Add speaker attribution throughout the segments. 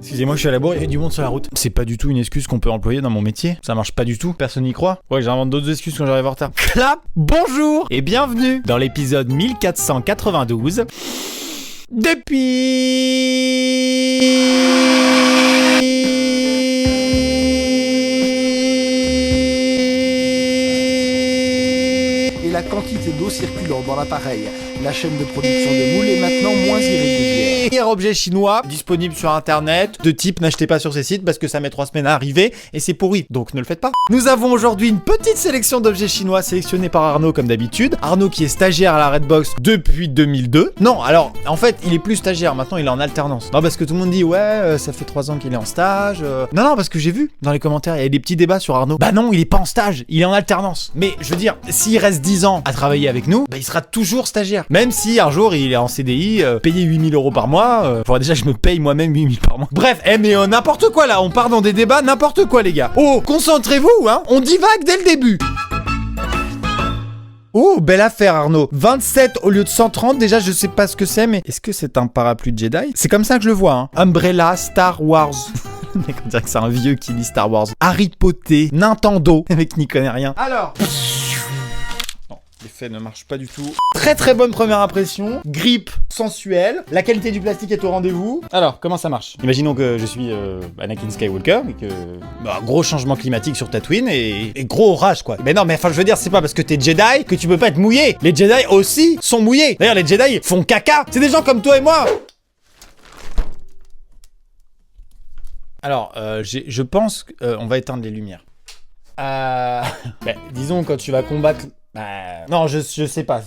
Speaker 1: Excusez-moi, je suis à la bourre, il y a du monde sur la route. C'est pas du tout une excuse qu'on peut employer dans mon métier. Ça marche pas du tout, personne n'y croit. Ouais, j'invente d'autres excuses quand j'arrive en retard. Clap, bonjour et bienvenue dans l'épisode 1492
Speaker 2: Et la quantité d'eau circulant dans l'appareil, la chaîne de production de moules est maintenant moins irrégulière.
Speaker 1: Objet chinois disponible sur internet de type n'achetez pas sur ces sites parce que ça met 3 semaines à arriver et c'est pourri, donc ne le faites pas. Nous avons aujourd'hui une petite sélection d'objets chinois sélectionnés par Arnaud comme d'habitude. Arnaud qui est stagiaire à la Redbox depuis 2002. Non, alors en fait il est plus stagiaire, maintenant il est en alternance. Non, parce que tout le monde dit ouais ça fait 3 ans qu'il est en stage. Non, parce que j'ai vu dans les commentaires il y a des petits débats sur Arnaud. Bah non, il est pas en stage, il est en alternance. Mais je veux dire, s'il reste 10 ans à travailler avec nous, bah il sera toujours stagiaire. Même si un jour il est en CDI, payé 8 000 € par mois. Faudrait déjà que je me paye moi-même 8 000 par mois. Bref, mais n'importe quoi là, on part dans des débats, n'importe quoi les gars. Oh, concentrez-vous, hein, on divague dès le début. Oh, belle affaire Arnaud. 27 au lieu de 130, déjà je sais pas ce que c'est, mais est-ce que c'est un parapluie de Jedi? C'est comme ça que je le vois, hein. Umbrella, Star Wars. Le mec on dirait que c'est un vieux qui lit Star Wars. Harry Potter, Nintendo, le mec n'y connaît rien. Alors... L'effet ne marche pas du tout. Très bonne première impression. Grip sensuelle. La qualité du plastique est au rendez-vous. Alors, comment ça marche? Imaginons que je suis Anakin Skywalker et que... gros changement climatique sur Tatooine et gros orage, quoi. Mais non, mais enfin, je veux dire, c'est pas parce que t'es Jedi que tu peux pas être mouillé. Les Jedi aussi sont mouillés. D'ailleurs, les Jedi font caca. C'est des gens comme toi et moi. Alors, je pense qu'on va éteindre les lumières. Disons, quand tu vas combattre... non, je sais pas,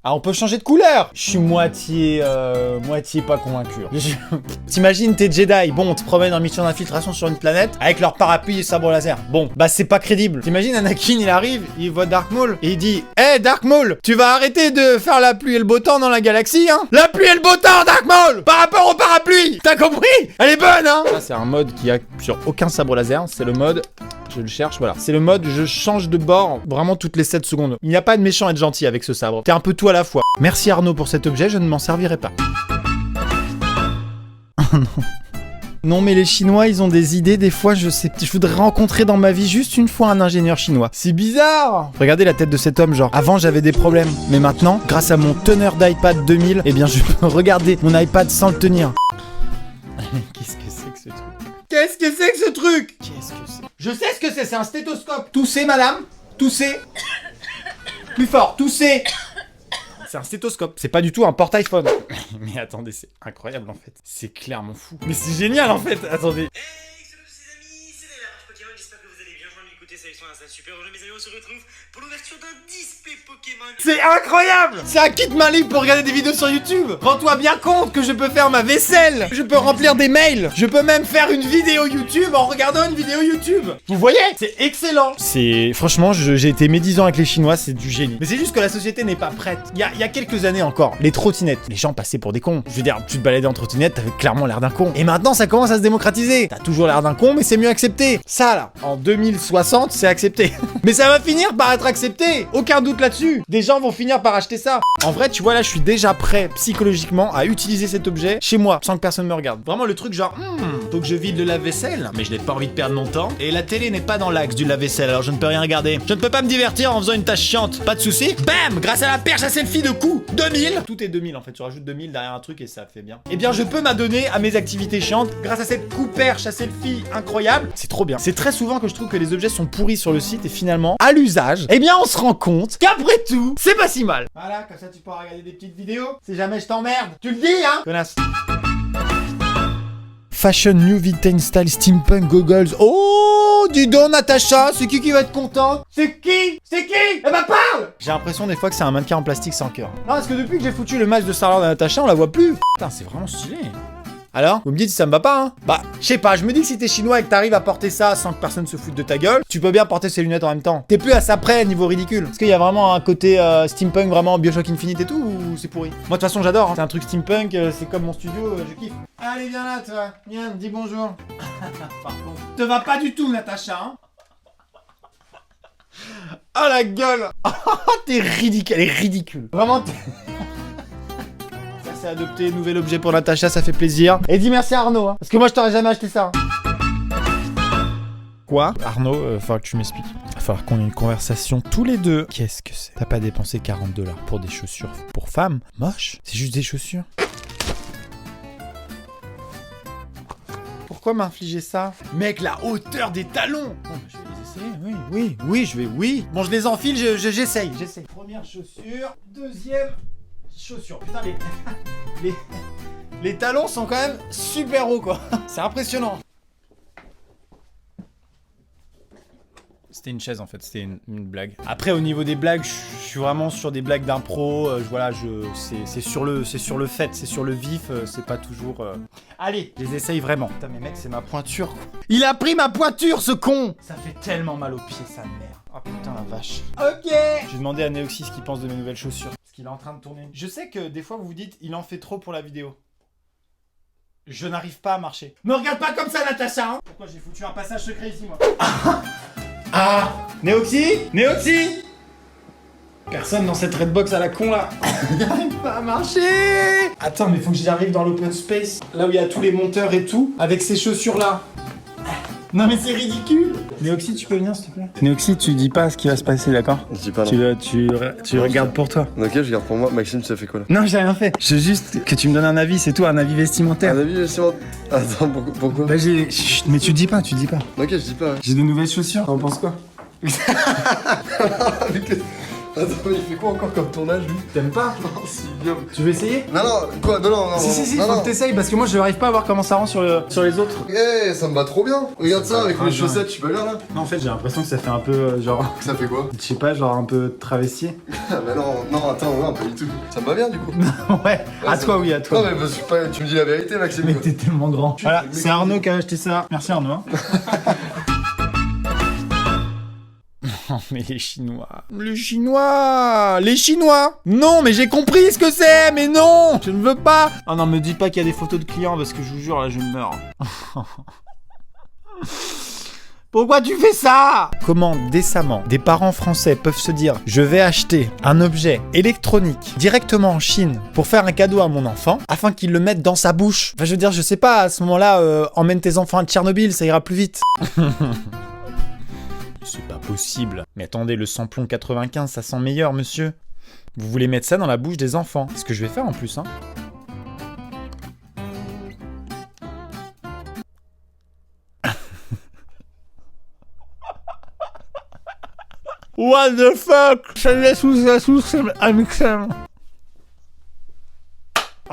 Speaker 1: Ah, on peut changer de couleur. Je suis moitié pas convaincu. T'imagines, t'es Jedi, bon, on te promène en mission d'infiltration sur une planète avec leur parapluie et sabre laser. Bon, bah c'est pas crédible. T'imagines, Anakin, il arrive, il voit Dark Maul et il dit « Hey, Dark Maul, tu vas arrêter de faire la pluie et le beau temps dans la galaxie, hein? La pluie et le beau temps, Dark Maul, par rapport au parapluie. T'as compris? Elle est bonne, hein ?» Ça, c'est un mode qui a sur aucun sabre laser, c'est le mode... Je le cherche, voilà. C'est le mode je change de bord vraiment toutes les 7 secondes. Il n'y a pas de méchant et de gentil avec ce sabre. T'es un peu tout à la fois. Merci Arnaud pour cet objet, je ne m'en servirai pas. Oh non. Non mais les Chinois, ils ont des idées, des fois je voudrais rencontrer dans ma vie juste une fois un ingénieur chinois. C'est bizarre. Regardez la tête de cet homme, genre, avant j'avais des problèmes, mais maintenant, grâce à mon teneur d'iPad 2000, eh bien je peux regarder mon iPad sans le tenir. Qu'est-ce que c'est que ce truc? Qu'est-ce que c'est que ce truc? Qu'est-ce que c'est? Je sais ce que c'est un stéthoscope. Toussez, madame. Toussez. Plus fort, toussez. C'est un stéthoscope. C'est pas du tout un porte-iPhone. Mais attendez, c'est incroyable en fait. C'est clairement fou. Mais c'est génial en fait. Attendez.
Speaker 3: Super jeu, mes amis, on se retrouve pour l'ouverture d'un display Pokémon.
Speaker 1: C'est incroyable. C'est un kit main libre pour regarder des vidéos sur YouTube. Rends-toi bien compte que je peux faire ma vaisselle. Je peux remplir des mails. Je peux même faire une vidéo YouTube en regardant une vidéo YouTube. Vous voyez? C'est excellent. C'est... Franchement, j'ai été médisant avec les Chinois, c'est du génie. Mais c'est juste que la société n'est pas prête. Il y a quelques années encore, les trottinettes. Les gens passaient pour des cons. Je veux dire, tu te baladais en trottinette, t'avais clairement l'air d'un con. Et maintenant, ça commence à se démocratiser. T'as toujours l'air d'un con, mais c'est mieux accepté. Ça, là, en 2060, c'est accepté. Mais ça va finir par être accepté. Aucun doute là-dessus. Des gens vont finir par acheter ça. En vrai, tu vois, là, je suis déjà prêt psychologiquement à utiliser cet objet chez moi, sans que personne me regarde. Vraiment le truc genre, faut que je vide le lave-vaisselle, mais je n'ai pas envie de perdre mon temps. Et la télé n'est pas dans l'axe du lave-vaisselle, alors je ne peux rien regarder. Je ne peux pas me divertir en faisant une tâche chiante. Pas de souci. Bam! Grâce à la perche à selfie de coup. 2000. Tout est 2000 en fait. Tu rajoutes 2000 derrière un truc et ça fait bien. Eh bien, je peux m'adonner à mes activités chiantes grâce à cette coupe perche à selfie incroyable. C'est trop bien. C'est très souvent que je trouve que les objets sont pourris sur le site et finalement, à l'usage, eh bien, on se rend compte qu'après tout, c'est pas si mal. Voilà, comme ça tu pourras regarder des petites vidéos. Si jamais je t'emmerde, tu le dis, hein? Connasse. Fashion New Vintage Style Steampunk Goggles. Oh, dis donc Natacha, c'est qui va être contente? C'est qui? Eh ben parle! J'ai l'impression des fois que c'est un mannequin en plastique sans cœur. Non, parce que depuis que j'ai foutu le masque de Star-Lord à Natacha, on la voit plus. Putain, c'est vraiment stylé. Alors, vous me dites si ça me va pas, hein? Bah, je sais pas, je me dis que si t'es chinois et que t'arrives à porter ça sans que personne se foute de ta gueule, tu peux bien porter ses lunettes en même temps. T'es plus à ça près niveau ridicule. Est-ce qu'il y a vraiment un côté steampunk, vraiment Bioshock Infinite et tout, ou c'est pourri? Moi de toute façon j'adore, hein. C'est un truc steampunk, c'est comme mon studio, je kiffe. Allez, viens là, toi. Viens, dis bonjour. Par contre, te va pas du tout, Natacha, hein? Oh la gueule. T'es ridicule, elle est ridicule. Vraiment, t'es... Ça c'est adopté, nouvel objet pour Natacha, ça fait plaisir. Et dis merci à Arnaud, hein, parce que moi je t'aurais jamais acheté ça. Quoi? Arnaud, faut que tu m'expliques. Il va falloir qu'on ait une conversation tous les deux. Qu'est-ce que c'est? T'as pas dépensé 40 $ pour des chaussures pour femmes? Moche. C'est juste des chaussures. Pourquoi m'infliger ça? Mec, la hauteur des talons! Bon, je vais les essayer, oui. Bon, je les enfile, j'essaye. Première chaussure, deuxième chaussure. Putain, les talons sont quand même super hauts, quoi. C'est impressionnant. C'était une chaise en fait, c'était une blague. Après au niveau des blagues, je suis vraiment sur des blagues d'impro. C'est sur le fait, c'est sur le vif, c'est pas toujours. Allez, je les essaye vraiment. Putain mais mec, c'est ma pointure quoi. Il a pris ma pointure ce con. Ça fait tellement mal aux pieds, sa mère. Oh putain la vache. Ok. J'ai demandé à Neoxy ce qu'il pense de mes nouvelles chaussures. Parce qu'il est en train de tourner. Je sais que des fois vous vous dites, il en fait trop pour la vidéo. Je n'arrive pas à marcher. Me regarde pas comme ça Natacha hein. Pourquoi j'ai foutu un passage secret ici moi? Ah, Neoxy? Personne dans cette Redbox à la con là. J'arrive pas à marcher. Attends, mais faut que j'arrive dans l'open space. Là où il y a tous les monteurs et tout. Avec ces chaussures là. Non mais c'est ridicule. Neoxy, tu peux venir s'il te plaît? Neoxy, tu dis pas ce qui va se passer, d'accord?
Speaker 4: Je dis pas non.
Speaker 1: Tu regardes pour toi.
Speaker 4: Ok, je regarde pour moi. Maxime, tu as fait quoi là?
Speaker 1: Non, j'ai rien fait. Je veux juste que tu me donnes un avis, c'est tout, un avis vestimentaire.
Speaker 4: Un avis vestimentaire? Attends, pourquoi?
Speaker 1: Bah Chut, mais tu dis pas.
Speaker 4: Ok, je dis pas. Ouais.
Speaker 1: J'ai de nouvelles chaussures, t'en penses quoi?
Speaker 4: Attends, mais il fait quoi encore comme tournage lui?
Speaker 1: T'aimes pas?
Speaker 4: Non, si, bien.
Speaker 1: Tu veux essayer?
Speaker 4: Non, quoi? Non.
Speaker 1: Si,
Speaker 4: non,
Speaker 1: faut que t'essayes parce que moi je n'arrive pas à voir comment ça rend sur les autres.
Speaker 4: Eh, ça me va trop bien. Regarde ça avec mes chaussettes, je suis pas bien là.
Speaker 1: Non, en fait, j'ai l'impression que ça fait un peu genre.
Speaker 4: Ça fait quoi?
Speaker 1: Je sais pas, genre un peu travestier.
Speaker 4: Ah, bah non, attends, non, pas du tout. Ça me va bien du coup.
Speaker 1: Ouais, à toi, oui, à toi.
Speaker 4: Non, mais parce que tu me dis la vérité, Maxime.
Speaker 1: Mais t'es tellement grand. Voilà, c'est Arnaud qui a acheté ça. Merci Arnaud. Hein. Non mais les Chinois. Non mais j'ai compris ce que c'est. Mais non, je ne veux pas. Oh non, me dites pas qu'il y a des photos de clients parce que je vous jure là je meurs. Pourquoi tu fais ça? Comment décemment des parents français peuvent se dire je vais acheter un objet électronique directement en Chine pour faire un cadeau à mon enfant afin qu'il le mette dans sa bouche? Enfin je veux dire, je sais pas, à ce moment-là, emmène tes enfants à Tchernobyl, ça ira plus vite. C'est pas possible. Mais attendez, le samplon 95, ça sent meilleur, monsieur. Vous voulez mettre ça dans la bouche des enfants. C'est ce que je vais faire en plus, hein. What the fuck? Ça laisse où ça sous un mixer.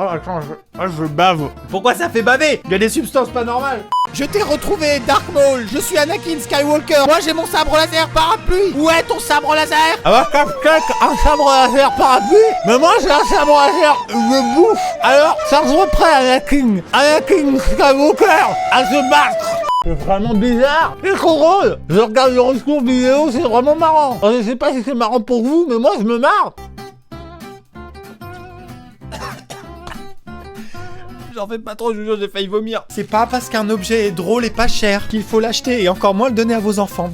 Speaker 1: Oh attends, je bave. Pourquoi ça fait baver? Il y a des substances pas normales. Je t'ai retrouvé, Dark Maul. Je suis Anakin Skywalker. Moi j'ai mon sabre laser parapluie. Où est ton sabre laser? Ah bah un sabre laser parapluie? Mais moi j'ai un sabre laser de bouffe. Alors, ça se reprend Anakin Skywalker à se battre. C'est vraiment bizarre. C'est trop drôle. Je regarde le retour vidéo, c'est vraiment marrant. Je sais pas si c'est marrant pour vous, mais moi je me marre. J'en fais pas trop, je vous jure, j'ai failli vomir. C'est pas parce qu'un objet est drôle et pas cher qu'il faut l'acheter et encore moins le donner à vos enfants.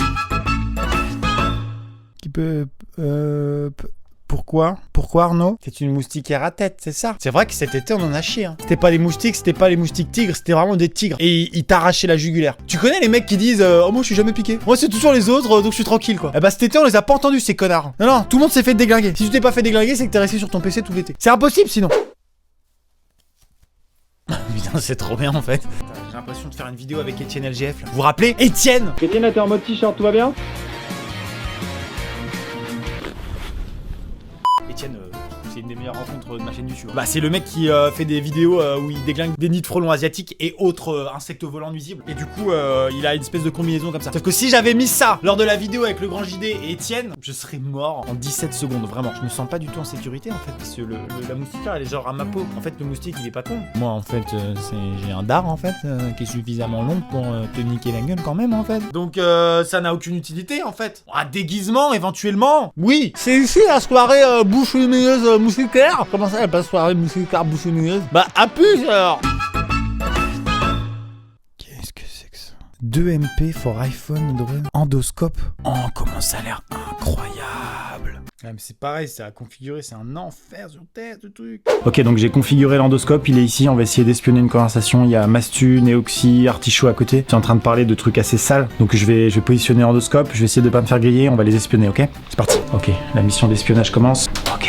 Speaker 1: Qui peut... Pourquoi Arnaud? C'est une moustiquaire à tête, c'est ça? C'est vrai que cet été on en a chié, hein. C'était pas les moustiques tigres, c'était vraiment des tigres. Et ils t'arrachaient la jugulaire. Tu connais les mecs qui disent oh moi je suis jamais piqué. Moi c'est toujours les autres donc je suis tranquille quoi. Eh bah cet été on les a pas entendus ces connards. Non, tout le monde s'est fait déglinguer. Si tu t'es pas fait déglinguer c'est que t'es resté sur ton PC tout l'été. C'est impossible sinon. Putain, c'est trop bien en fait. J'ai l'impression de faire une vidéo avec Étienne LGF là. Vous vous rappelez Étienne? Étienne là, t'es en mode t-shirt, tout va bien? Étienne, c'est une des meilleures rencontres de ma chaîne YouTube. Bah c'est le mec qui fait des vidéos où il déglingue des nids de frelons asiatiques et autres insectes volants nuisibles. Et du coup il a une espèce de combinaison comme ça. Sauf que si j'avais mis ça lors de la vidéo avec le grand JD et Étienne, je serais mort en 17 secondes, vraiment. Je me sens pas du tout en sécurité en fait, parce que la moustiquaire elle est genre à ma peau. En fait le moustique il est pas con. Moi en fait j'ai un dard en fait qui est suffisamment long pour te niquer la gueule quand même en fait. Donc ça n'a aucune utilité en fait. Un déguisement éventuellement. Oui, c'est ici la soirée bouche lumineuse moustiquaire. Comment ça, elle passe soirée moustiquaire bouche lumineuse? Bah, à plus alors. Qu'est-ce que c'est que ça? 2 MP for iPhone drone endoscope. Oh, comment ça a l'air incroyable. Ouais, mais c'est pareil, c'est à configurer, c'est un enfer sur Terre ce truc. Ok, donc j'ai configuré l'endoscope, il est ici, on va essayer d'espionner une conversation. Il y a Mastu, Neoxy, Artichaut à côté. C'est en train de parler de trucs assez sales, donc je vais positionner l'endoscope, je vais essayer de pas me faire griller, on va les espionner, ok? C'est parti. Ok, la mission d'espionnage commence. Ok.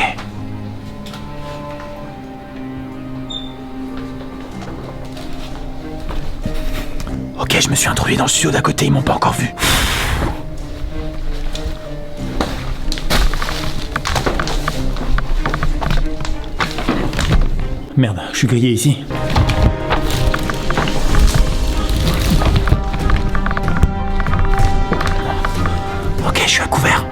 Speaker 1: Ok, je me suis introduit dans le studio d'à côté, ils m'ont pas encore vu. Merde, je suis grillé ici. Ok, je suis à couvert.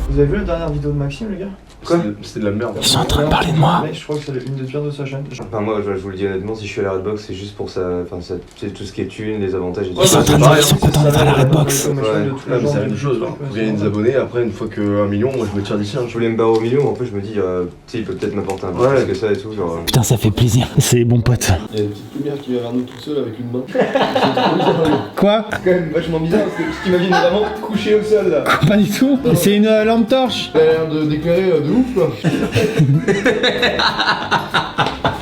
Speaker 5: Vous avez vu la dernière vidéo de Maxime, les gars?
Speaker 4: Quoi? C'était de la merde.
Speaker 1: Ils sont en train de parler de moi.
Speaker 5: Mec, je crois que c'est une des pires de sa chaîne.
Speaker 6: Enfin moi je vous le dis honnêtement, si je suis à la Redbox c'est juste pour ça, enfin ça, c'est tout ce qui est thune, les avantages et tout.
Speaker 1: Ils sont en train de dire qu'ils sont contents d'être à la Redbox.
Speaker 4: Ouais, mais c'est la même chose. Vous gagnez des abonnés, après une fois que 1 million, moi je me tire d'ici.
Speaker 6: Je voulais me barrer au milieu, mais en plus je me dis, tu sais, il peut peut-être m'apporter un peu plus que ça et tout, genre...
Speaker 1: Putain, ça fait plaisir. C'est bon pote.
Speaker 4: Il y a une petite lumière qui vient vers nous tout seul avec une main. C'est trop bizarre.
Speaker 1: Quoi?
Speaker 4: C'est quand même vachement bizarre parce que je t'imagine vraiment couché au sol là.
Speaker 1: Pas du tout. C'est une lampe torche.
Speaker 4: Ça a l'air d'éclairer de ouf quoi.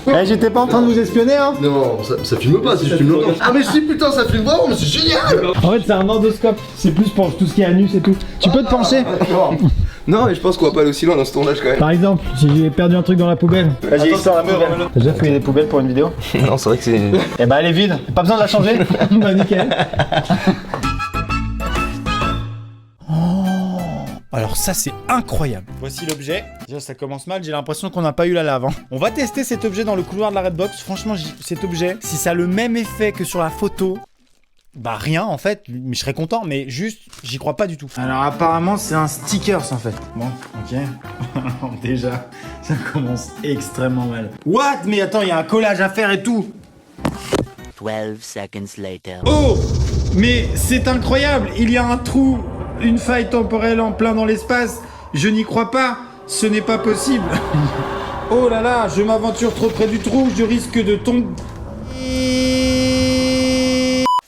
Speaker 1: Eh, j'étais pas en train de vous espionner, hein.
Speaker 4: Non, ça filme pas si je filme longtemps. Ah mais si putain ça filme vraiment, mais c'est génial.
Speaker 1: En fait, c'est un endoscope. C'est plus pour tout ce qui est anus et tout. Tu peux te pencher?
Speaker 7: Non, mais je pense qu'on va pas aller aussi loin dans ce tournage quand même.
Speaker 1: Par exemple, si j'ai perdu un truc dans la poubelle. Vas-y, sors la poubelle. T'as déjà fouillé des poubelles pour une vidéo?
Speaker 7: Non, c'est vrai que c'est.
Speaker 1: Eh bah, elle est vide. Pas besoin de la changer. Bah, nickel. Alors ça c'est incroyable. Voici l'objet. Déjà ça commence mal, j'ai l'impression qu'on n'a pas eu la lave. Hein. On va tester cet objet dans le couloir de la Redbox. Franchement cet objet, si ça a le même effet que sur la photo, bah rien en fait, mais je serais content, mais juste j'y crois pas du tout. Alors apparemment c'est un stickers en fait. Bon, ok. Déjà, ça commence extrêmement mal. What? Mais attends, il y a un collage à faire et tout.
Speaker 8: 12 seconds later.
Speaker 1: Oh! Mais c'est incroyable, il y a un trou, une faille temporelle en plein dans l'espace. Je n'y crois pas, ce n'est pas possible. Oh là là, je m'aventure trop près du trou, je risque de tomber.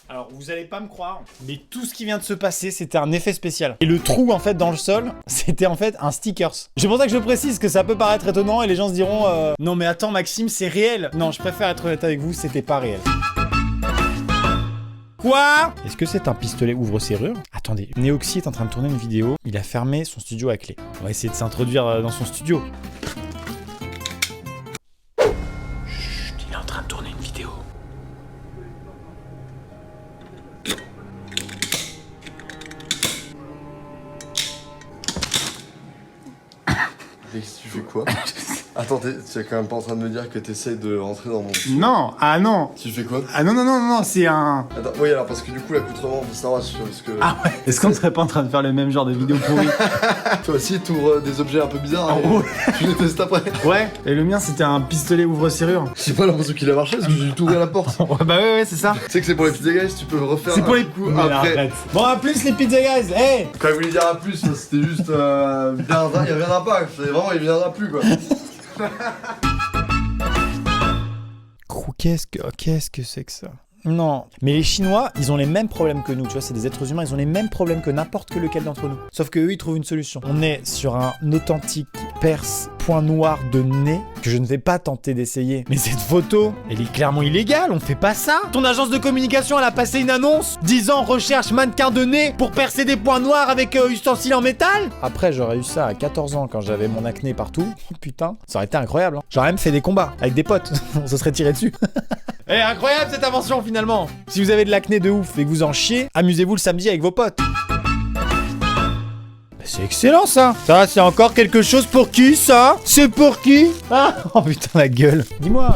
Speaker 1: Alors vous allez pas me croire, mais tout ce qui vient de se passer, c'était un effet spécial. Et le trou en fait dans le sol, c'était en fait un stickers. C'est pour ça que je précise que ça peut paraître étonnant et les gens se diront non mais attends Maxime, c'est réel. Non, je préfère être honnête avec vous, c'était pas réel. Quoi? Est-ce que c'est un pistolet ouvre-serrure? Attendez, Neoxy est en train de tourner une vidéo. Il a fermé son studio à clé. On va essayer de s'introduire dans son studio. Chut, il est en train de tourner une vidéo.
Speaker 4: Tu fais quoi? Attends, t'es quand même pas en train de me dire que t'essayes de rentrer dans mon...
Speaker 1: Non, ah non.
Speaker 4: Tu fais quoi?
Speaker 1: Ah non, c'est un...
Speaker 4: Attends, oui alors parce que du coup l'accoutrement, faut savoir parce que...
Speaker 1: Ah ouais. Est-ce qu'on ne serait pas en train de faire le même genre de vidéo pourrie?
Speaker 4: Toi aussi t'ouvres des objets un peu bizarres et tu les testes après.
Speaker 1: Ouais, et le mien c'était un pistolet ouvre-serrure.
Speaker 4: J'ai pas l'impression qu'il a marché parce que j'ai dû t'ouvrir la porte.
Speaker 1: Ouais, bah ouais, c'est ça.
Speaker 4: Tu sais que c'est pour les pizza guys, tu peux refaire
Speaker 1: C'est pour les
Speaker 4: coups
Speaker 1: Mais
Speaker 4: après.
Speaker 1: arrête. Bon, à plus les pizza guys, hey.
Speaker 4: Quand il voulait dire à plus, c'était juste il reviendra pas, c'est vraiment il viendra plus quoi.
Speaker 1: Qu'est-ce que c'est que ça? Non. Mais les Chinois, ils ont les mêmes problèmes que nous, tu vois, c'est des êtres humains, ils ont les mêmes problèmes que n'importe lequel d'entre nous. Sauf que eux, ils trouvent une solution. On est sur un authentique perse point noir de nez que je ne vais pas tenter d'essayer. Mais cette photo, elle est clairement illégale, on fait pas ça. Ton agence de communication, elle a passé une annonce disant recherche mannequin de nez pour percer des points noirs avec ustensiles en métal. Après, j'aurais eu ça à 14 ans quand j'avais mon acné partout. Putain, ça aurait été incroyable. Hein. J'aurais même fait des combats avec des potes. On se serait tiré dessus. Eh, incroyable cette invention finalement. Si vous avez de l'acné de ouf et que vous en chiez, amusez-vous le samedi avec vos potes. C'est excellent ça. Ça, c'est encore quelque chose pour qui ça? C'est pour qui? Ah, oh putain la gueule. Dis-moi,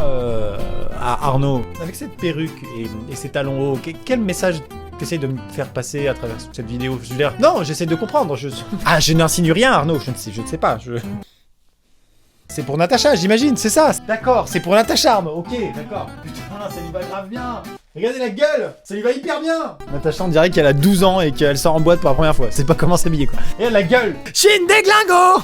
Speaker 1: Arnaud, avec cette perruque et ces talons hauts, quel message t'essayes de me faire passer à travers cette vidéo? Je veux dire, non, j'essaie de comprendre. Ah, je n'insinue rien Arnaud, je ne sais pas. C'est pour Natacha, j'imagine, c'est ça. D'accord, c'est pour Natacha, Arnaud. Ok, d'accord. Putain, ça lui va grave bien. Regardez la gueule, ça lui va hyper bien. Natacha, on dirait qu'elle a 12 ans et qu'elle sort en boîte pour la première fois. C'est pas comment s'habiller, quoi. Regarde la gueule. Chine déglingo.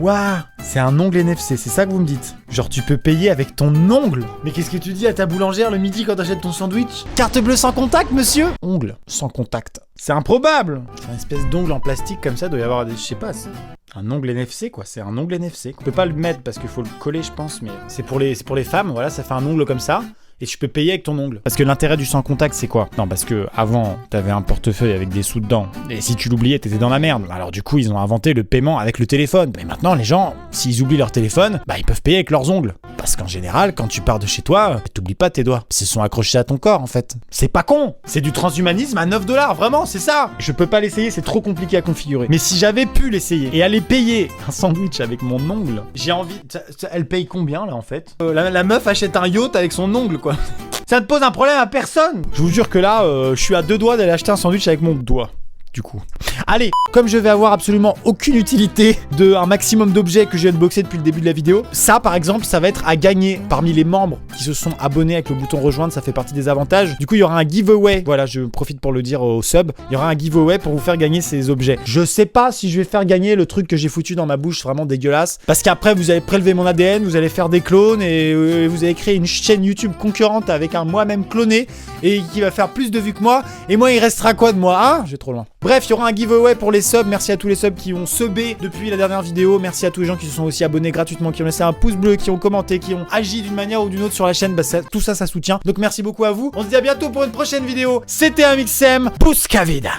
Speaker 1: Waouh, c'est un ongle NFC, c'est ça que vous me dites? Genre tu peux payer avec ton ongle? Mais qu'est-ce que tu dis à ta boulangère le midi quand t'achètes ton sandwich? Carte bleue sans contact, monsieur? Ongle sans contact. C'est improbable. C'est une espèce d'ongle en plastique comme ça, doit y avoir des... Je sais pas, c'est... Un ongle NFC quoi, c'est un ongle NFC. On peut pas le mettre parce qu'il faut le coller je pense, mais c'est pour les femmes, voilà, ça fait un ongle comme ça. Et tu peux payer avec ton ongle. Parce que l'intérêt du sans contact, c'est quoi? Non, parce que avant, t'avais un portefeuille avec des sous dedans. Et si tu l'oubliais, t'étais dans la merde. Alors du coup, ils ont inventé le paiement avec le téléphone. Mais maintenant, les gens, s'ils oublient leur téléphone, bah ils peuvent payer avec leurs ongles. Parce qu'en général, quand tu pars de chez toi, t'oublies pas tes doigts. Ils sont accrochés à ton corps, en fait. C'est pas con. C'est du transhumanisme à 9 $, vraiment, c'est ça. Je peux pas l'essayer, c'est trop compliqué à configurer. Mais si j'avais pu l'essayer et aller payer un sandwich avec mon ongle, j'ai envie... Elle paye combien, là, en fait? La meuf achète un yacht avec son ongle, quoi. Ça ne pose un problème à personne. Je vous jure que là, je suis à 2 doigts d'aller acheter un sandwich avec mon doigt. Du coup. Allez, comme je vais avoir absolument aucune utilité de un maximum d'objets que j'ai unboxé depuis le début de la vidéo, ça par exemple, ça va être à gagner parmi les membres qui se sont abonnés avec le bouton rejoindre, ça fait partie des avantages. Du coup, il y aura un giveaway. Voilà, je profite pour le dire au sub. Il y aura un giveaway pour vous faire gagner ces objets. Je sais pas si je vais faire gagner le truc que j'ai foutu dans ma bouche, vraiment dégueulasse. Parce qu'après, vous allez prélever mon ADN, vous allez faire des clones et vous allez créer une chaîne YouTube concurrente avec un moi-même cloné et qui va faire plus de vues que moi. Et moi, il restera quoi de moi? Ah, j'ai trop loin. Bref, il y aura un giveaway pour les subs. Merci à tous les subs qui ont subé depuis la dernière vidéo. Merci à tous les gens qui se sont aussi abonnés gratuitement, qui ont laissé un pouce bleu, qui ont commenté, qui ont agi d'une manière ou d'une autre sur la chaîne. Bah, tout ça, ça soutient. Donc merci beaucoup à vous. On se dit à bientôt pour une prochaine vidéo. C'était un Mixem. Pouce Cavida.